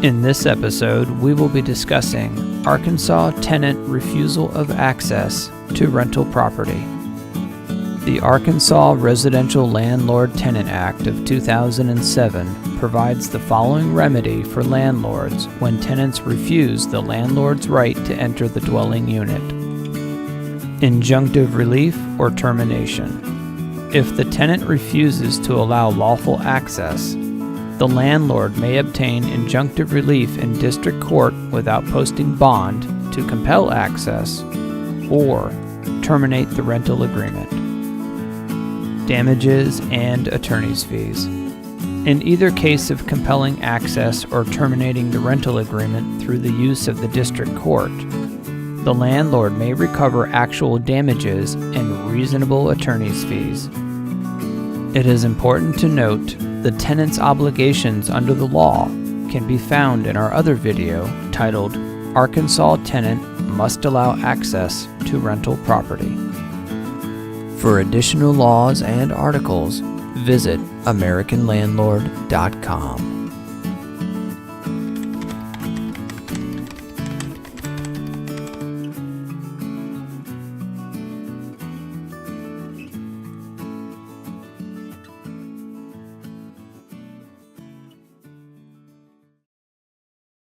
In this episode, we will be discussing Arkansas tenant refusal of access to rental property. The Arkansas Residential Landlord-Tenant Act of 2007 provides the following remedy for landlords when tenants refuse the landlord's right to enter the dwelling unit: injunctive relief or termination. If the tenant refuses to allow lawful access, the landlord may obtain injunctive relief in district court without posting bond to compel access or terminate the rental agreement. Damages and attorney's fees. In either case of compelling access or terminating the rental agreement through the use of the district court, the landlord may recover actual damages and reasonable attorney's fees. It is important to note the tenant's obligations under the law can be found in our other video titled Arkansas Tenant Must Allow Access to Rental Property. For additional laws and articles, visit AmericanLandlord.com.